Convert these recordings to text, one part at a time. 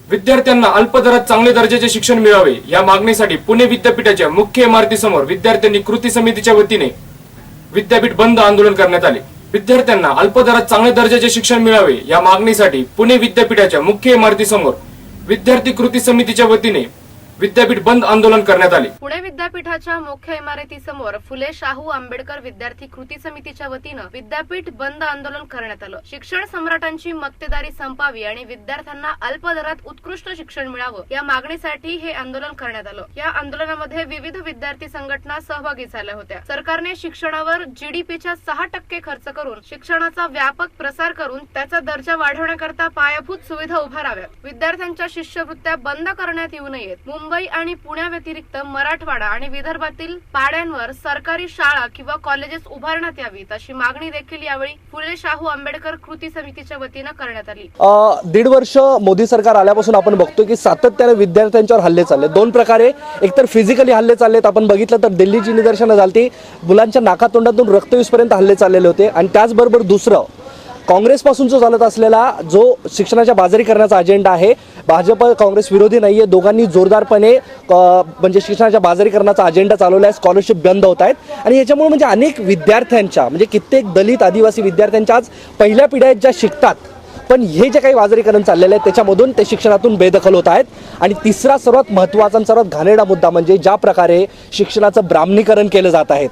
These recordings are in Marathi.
विद्यार्थ्यांना अल्प दरात चांगले दर्जाचे शिक्षण मिळावे या मागणीसाठी पुणे विद्यापीठाच्या मुख्य इमारतीसमोर विद्यार्थ्यांनी कृती समितीच्या वतीने विद्यापीठ बंद आंदोलन करण्यात आले। विद्यार्थ्यांना अल्प दरात चांगले दर्जाचे शिक्षण मिळावे या मागणीसाठी पुणे विद्यापीठाच्या मुख्य इमारतीसमोर विद्यार्थी कृती समितीच्या वतीने विद्यापीठ बंद आंदोलन करण्यात आले। पुणे विद्यापीठाच्या मुख्य इमारतीसमोर फुले शाहू आंबेडकर विद्यार्थी कृती समितीच्या वतीनं विद्यापीठ बंद आंदोलन करण्यात आलं। शिक्षण सम्राटांची मक्तेदारी संपावी आणि विद्यार्थ्यांना अल्प दरात उत्कृष्ट शिक्षण मिळावं या मागणीसाठी हे आंदोलन करण्यात आलं। या आंदोलनामध्ये विविध विद्यार्थी संघटना सहभागी झाल्या होत्या। सरकारने शिक्षणावर जीडीपीच्या 6% खर्च करून शिक्षणाचा व्यापक प्रसार करून त्याचा दर्जा वाढवण्याकरता पायाभूत सुविधा उभाराव्यात। विद्यार्थ्यांच्या शिष्यवृत्त्या बंद करण्यात येऊ नयेत। मुंबई आणि पुण्याव्यतिरिक्त मराठवाडा आणि विदर्भातील पाड्यांवर सरकारी शाळा किंवा कॉलेजेस उभारण्यात यावीत अशी मागणी देखील यावेळी फुले शाहू आंबेडकर कृती समितीच्या वतीनं करण्यात आली। 1.5 वर्ष मोदी सरकार आल्यापासून आपण बघतो की सातत्याने विद्यार्थ्यांच्यावर हल्ले चालले। दोन प्रकारे, एकतर फिजिकली हल्ले चाललेत, आपण बघितलं तर दिल्लीची निदर्शनं झाली, मुलांच्या नाकातोंडातून रक्त येऊपर्यंत हल्ले चाललेले होते। आणि त्याचबरोबर दुसरं, काँग्रेसपासून जो चालत असलेला जो शिक्षणाच्या बाजारीकरणाचा अजेंडा आहे, भाजप काँग्रेस विरोधी नाहीये, दोघांनी जोरदारपणे म्हणजे शिक्षणाच्या बाजारीकरणाचा अजेंडा चालवला आहे। स्कॉलरशिप बंद होत आहेत आणि याच्यामुळे म्हणजे अनेक विद्यार्थ्यांच्या म्हणजे कित्येक दलित आदिवासी विद्यार्थ्यांच्या आज पहिल्या पिढ्या ज्या शिकतात, पण हे जे काही बाजारीकरण चाललेलं आहे त्याच्यामधून ते शिक्षणातून बेदखल होत आहेत। आणि तिसरा सर्वात महत्त्वाचा आणि सर्वात घाणेरडा मुद्दा म्हणजे ज्या प्रकारे शिक्षणाचं ब्राह्मणीकरण केलं जात आहे।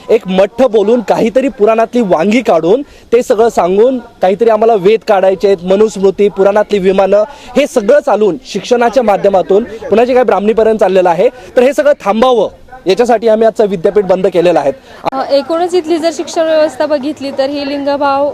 एक मठ्ठ बोलून काहीतरी पुराणातली वांगी काढून ते सगळं सांगून काहीतरी आम्हाला वेद काढायचे आहेत, मनुस्मृती, पुराणातली विमानं, हे सगळं चालून शिक्षणाच्या माध्यमातून पुन्हा जे काही ब्राह्मणीकरण चाललेलं आहे तर हे सगळं थांबावं याच्यासाठी आम्ही आजचं विद्यापीठ बंद केलेलं आहे। एकूणच इथली जर शिक्षण व्यवस्था बघितली तर ही लिंगभाव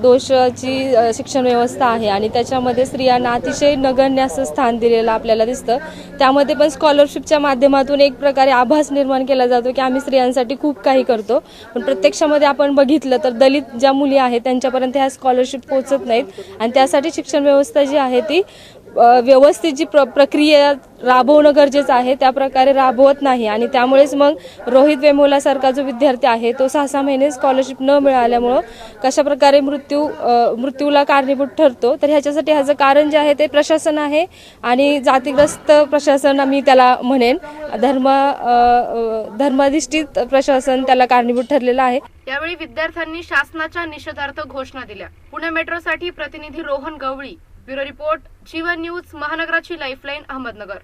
दोषाची शिक्षण व्यवस्था आहे आणि त्याच्यामध्ये स्त्रियांना अतिशय नगण्य असं स्थान दिलेलं आपल्याला दिसतं। त्यामध्ये पण स्कॉलरशिपच्या माध्यमातून एक प्रकारे आभास निर्माण केला जातो की आम्ही स्त्रियांसाठी खूप काही करतो, पण प्रत्यक्षामध्ये आपण बघितलं तर दलित ज्या मुली आहेत त्यांच्यापर्यंत ह्या स्कॉलरशिप पोहोचत नाहीत आणि त्यासाठी शिक्षण व्यवस्था जी आहे ती व्यवस्थित जी प्रक्रिया राबवणं गरजेचं आहे त्या प्रकारे राबवत नाही आणि त्यामुळेच मग रोहित वेमुलासारखा जो विद्यार्थी आहे तो 6-6 महिने स्कॉलरशिप न मिळाल्यामुळं कशा प्रकारे मृत्यूला कारणीभूत ठरतो। तर ह्याच्यासाठी ह्याचं कारण जे आहे ते प्रशासन आहे आणि जातीग्रस्त प्रशासन मी त्याला म्हणेन, धर्माधिष्ठित प्रशासन त्याला कारणीभूत ठरलेलं आहे। यावेळी विद्यार्थ्यांनी शासनाच्या निषेधार्थ घोषणा दिल्या। पुणे मेट्रोसाठी प्रतिनिधी रोहन गवळी, ब्युरो रिपोर्ट, जीवन न्यूज, महानगराची लाईफलाईन, अहमदनगर।